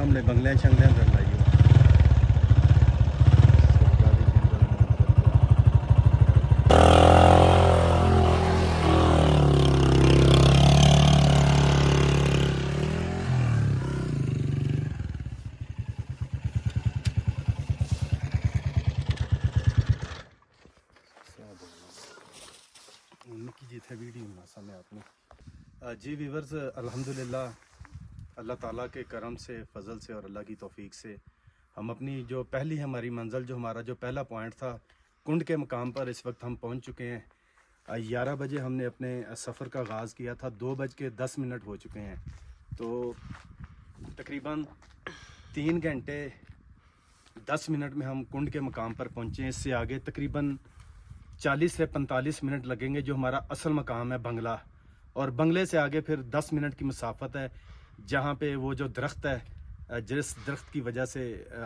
सामने बंगले शंगले कर लाइए। जी वीवर्स, अल्हम्दुलिल्लाह अल्लाह ताला के करम से, फ़ज़ल से और अल्लाह की तौफ़ीक से हम अपनी जो पहली हमारी मंज़िल, जो हमारा जो पहला पॉइंट था कुंड के मकाम पर इस वक्त हम पहुंच चुके हैं। 11 बजे हमने अपने सफ़र का आगाज़ किया था, 2:10 हो चुके हैं। तो तकरीबन 3 घंटे 10 मिनट में हम कुंड के मकाम पर पहुँचे हैं। इससे आगे तकरीबन 40 से 45 मिनट लगेंगे, जो हमारा असल मकाम है बंगला। और बंगले से आगे फिर 10 मिनट की मुसाफत है, जहाँ पे वो जो दरख्त है, जिस दरख्त की वजह से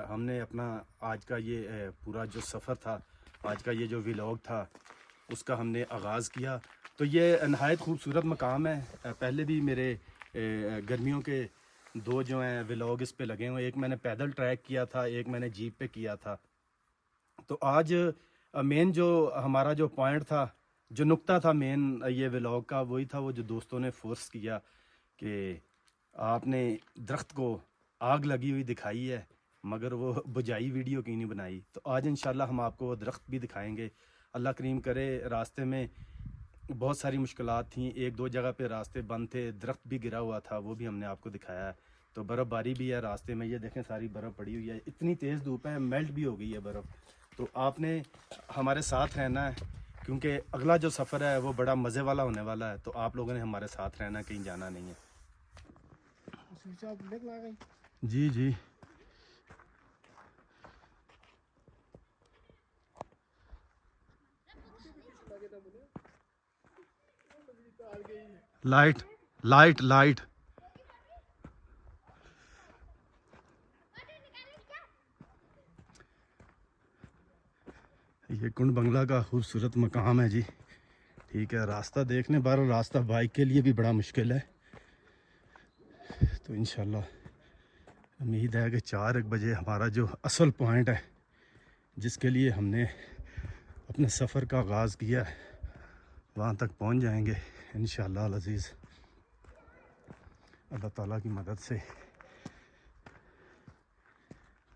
हमने अपना आज का ये पूरा जो सफ़र था, आज का ये जो व्लॉग था, उसका हमने आगाज़ किया। तो ये नहायत खूबसूरत मकाम है। पहले भी मेरे गर्मियों के 2 जो हैं व्लॉग इस पे लगे हुए, एक मैंने पैदल ट्रैक किया था, एक मैंने जीप पे किया था। तो आज मेन जो हमारा जो पॉइंट था, जो नुक्ता था मेन ये व्लॉग का, वही था वो जो दोस्तों ने फोर्स किया कि आपने दरख्त को आग लगी हुई दिखाई है मगर वो बुझाई वीडियो क्यों नहीं बनाई। तो आज इंशाल्लाह हम आपको वो दरख्त भी दिखाएंगे। अल्लाह करीम करे, रास्ते में बहुत सारी मुश्किलात थी, 1-2 जगह पे रास्ते बंद थे, दरख्त भी गिरा हुआ था, वो भी हमने आपको दिखाया है। तो बर्फ़बारी भी है रास्ते में, ये देखें सारी बर्फ़ पड़ी हुई है, इतनी तेज़ धूप है, मेल्ट भी हो गई है बर्फ़। तो आपने हमारे साथ रहना है, क्योंकि अगला जो सफ़र है वो बड़ा मज़े वाला होने वाला है। तो आप लोगों ने हमारे साथ रहना, कहीं जाना नहीं है। जी जी, लाइट लाइट लाइट। ये कुंड बंगला का खूबसूरत मकाम है जी। ठीक है, रास्ता देखने बार, रास्ता बाइक के लिए भी बड़ा मुश्किल है। तो इंशाल्लाह उम्मीद है कि 4 बजे हमारा जो असल पॉइंट है, जिसके लिए हमने अपने सफ़र का आगाज़ किया है, वहाँ तक पहुँच जाएंगे इंशाल्लाह अज़ीज़, अल्लाह ताला की मदद से।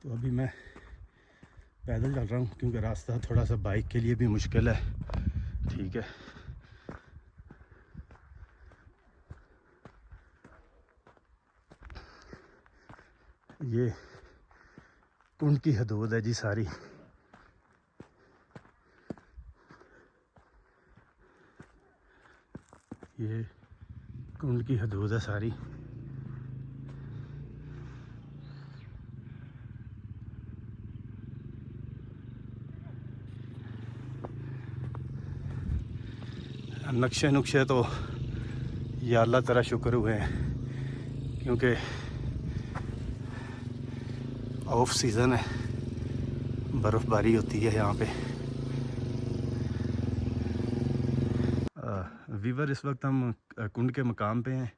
तो अभी मैं पैदल चल रहा हूँ, क्योंकि रास्ता थोड़ा सा बाइक के लिए भी मुश्किल है। ठीक है, ये कुंड की हदूद है जी सारी। ये कुंड की हदूद है सारी। नक्शे नुक्शे तो या अल्लाह तेरा शुक्र हुए हैं, क्योंकि ऑफ सीज़न है, बर्फ़बारी होती है यहाँ पे। वीवर, इस वक्त हम कुंड के मकाम पे हैं।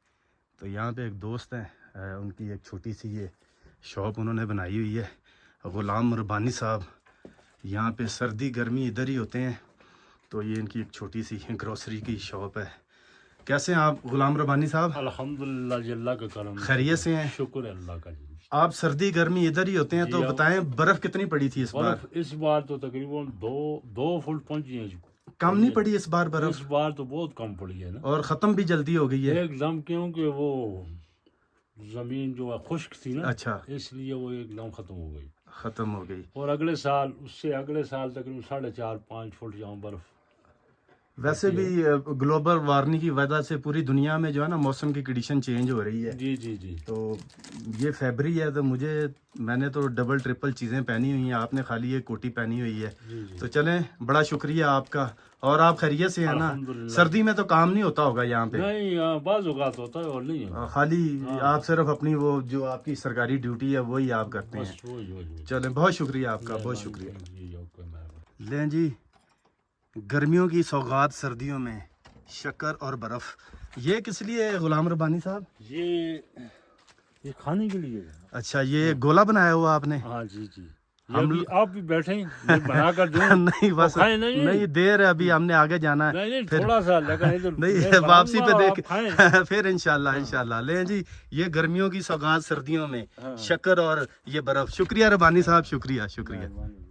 तो यहाँ पे एक दोस्त हैं, उनकी एक छोटी सी ये शॉप उन्होंने बनाई हुई है, ग़ुलाम रब्बानी साहब। यहाँ पे सर्दी गर्मी इधर ही होते हैं। तो ये इनकी एक छोटी सी ग्रोसरी की शॉप है। कैसे हैं आप ग़ुलाम रब्बानी साहब? अल्हम्दुलिल्लाह जी, अल्लाह का करम, खैरियत से हैं? शुक्र है अल्लाह का जी। आप सर्दी गर्मी इधर ही होते हैं, तो बताएं बर्फ़ कितनी पड़ी थी इस बार? इस बार तो तकरीबन दो फुट पहुंची है। कम नहीं पड़ी इस बार बर्फ़? इस बार तो बहुत कम पड़ी है ना, और ख़त्म भी जल्दी हो गई है एकदम, क्योंकि वो जमीन जो है खुश्क थी ना। अच्छा, इसलिए वो एकदम खत्म हो गई। ख़त्म हो गई। और अगले साल, उससे अगले साल तकरीबन 4.5-5 फुट जहाँ बर्फ। वैसे भी ग्लोबल वार्मिंग की वजह से पूरी दुनिया में जो है ना, मौसम की कंडीशन चेंज हो रही है। जी जी जी। तो ये फरवरी है, तो मैंने तो डबल ट्रिपल चीज़ें पहनी हुई हैं, आपने खाली ये कोटी पहनी हुई है। जी जी। तो चलें, बड़ा शुक्रिया आपका। और आप खैरियत से हैं ना? सर्दी में तो काम नहीं होता होगा यहाँ पे? नहीं, बाज़ औक़ात होता है और नहीं है। खाली आप सिर्फ अपनी वो जो आपकी सरकारी ड्यूटी है वही आप करते हैं। चलें, बहुत शुक्रिया आपका, बहुत शुक्रिया। लें जी, गर्मियों की सौगात सर्दियों में शक्कर और बर्फ़। ये किस लिए है ग़ुलाम रब्बानी साहब? ये ये खाने के लिए है। अच्छा, ये गोला बनाया हुआ आपने? हाँ जी जी, हम हम आप भी बैठे मैं बना कर दूं नहीं बस खाएं नहीं? नहीं, देर है अभी, हमने आगे जाना है। नहीं फिर थोड़ा सा लेकिन इधर नहीं, मैं वापसी पे बनाऊंगा, देख आप खाएं। फिर इंशाल्लाह लें जी। ये गर्मियों की सौगात सर्दियों में, हाँ। शक्कर और ये बर्फ। शुक्रिया रबानी साहब, शुक्रिया शुक्रिया। मेहरबानी।